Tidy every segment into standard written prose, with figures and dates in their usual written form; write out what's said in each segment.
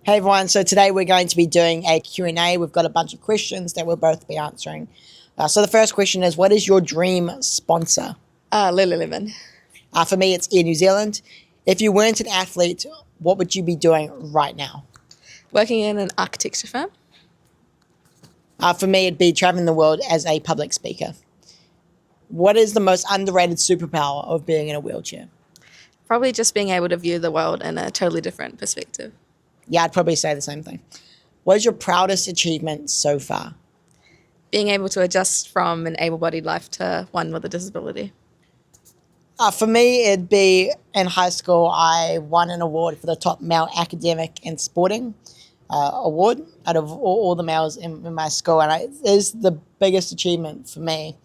Hey everyone, so today we're going to be doing a Q&A. We've got a bunch of questions that we'll both be answering. So the first question is, what is your dream sponsor? Lululemon. For me, it's Air New Zealand. If you weren't an athlete, what would you be doing right now? Working in an architecture firm. For me, it'd be traveling the world as a public speaker. What is the most underrated superpower of being in a wheelchair? Probably just being able to view the world in a totally different perspective. Yeah, I'd probably say the same thing. What is your proudest achievement so far? Being able to adjust from an able-bodied life to one with a disability. For me, it'd be in high school, I won an award for the top male academic and sporting award out of all the males in my school. And it is the biggest achievement for me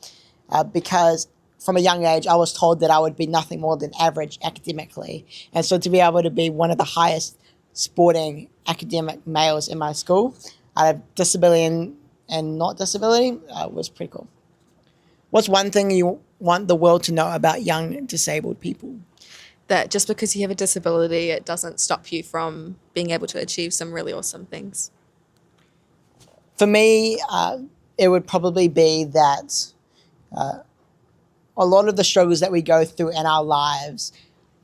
because from a young age, I was told that I would be nothing more than average academically. And so to be able to be one of the highest sporting academic males in my school out of disability and not disability was pretty cool. What's one thing you want the world to know about young disabled people? That just because you have a disability, it doesn't stop you from being able to achieve some really awesome things. For me, it would probably be that a lot of the struggles that we go through in our lives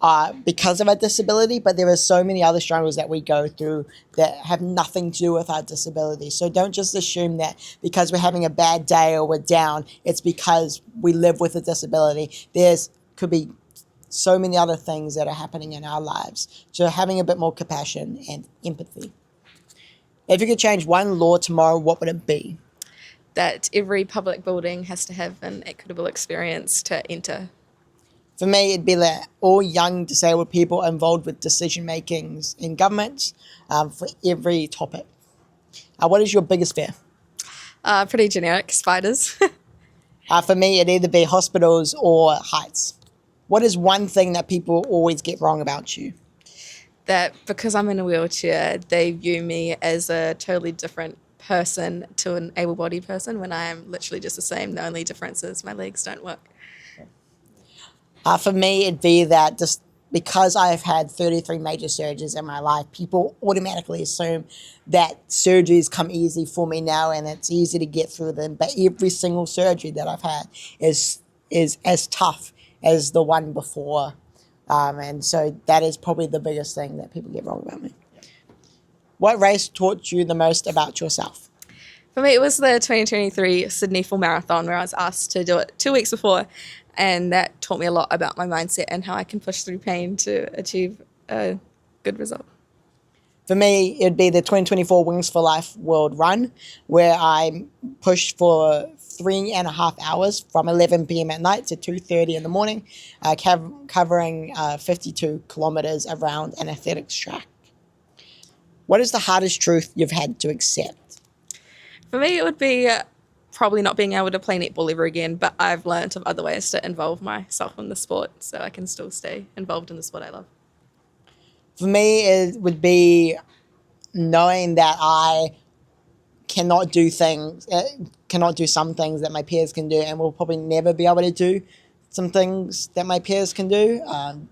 are because of our disability, but there are so many other struggles that we go through that have nothing to do with our disability. So don't just assume that because we're having a bad day or we're down, it's because we live with a disability. Could be so many other things that are happening in our lives. So having a bit more compassion and empathy. If you could change one law tomorrow, what would it be? That every public building has to have an equitable experience to enter. For me, it'd be that all young disabled people involved with decision makings in government for every topic. What is your biggest fear? Pretty generic, spiders. For me, it'd either be hospitals or heights. What is one thing that people always get wrong about you? That because I'm in a wheelchair, they view me as a totally different person to an able-bodied person when I am literally just the same. The only difference is my legs don't work. For me, it'd be that just because I've had 33 major surgeries in my life, people automatically assume that surgeries come easy for me now and it's easy to get through them. But every single surgery that I've had is as tough as the one before. And so that is probably the biggest thing that people get wrong about me. What race taught you the most about yourself? For me, it was the 2023 Sydney Full Marathon where I was asked to do it 2 weeks before, and that taught me a lot about my mindset and how I can push through pain to achieve a good result. For me, it'd be the 2024 Wings for Life World Run, where I pushed for 3.5 hours from 11 p.m. at night to 2:30 in the morning, covering 52 kilometers around an athletics track. What is the hardest truth you've had to accept? For me, it would be probably not being able to play netball ever again, but I've learned of other ways to involve myself in the sport so I can still stay involved in the sport I love. For me, it would be knowing that I cannot do some things that my peers can do, and will probably never be able to do some things that my peers can do.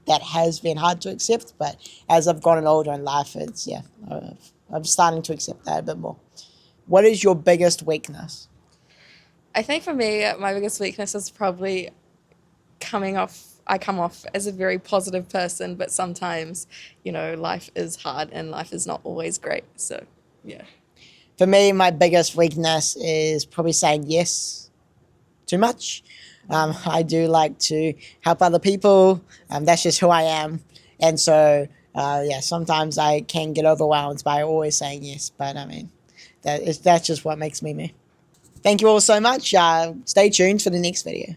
That has been hard to accept, but as I've gotten older in life, I'm starting to accept that a bit more. What is your biggest weakness? I think for me, my biggest weakness is probably I come off as a very positive person, but sometimes, life is hard and life is not always great. So, yeah. For me, my biggest weakness is probably saying yes too much. I do like to help other people. That's just who I am. And so, sometimes I can get overwhelmed by always saying yes. But that's just what makes me me. Thank you all so much. Stay tuned for the next video.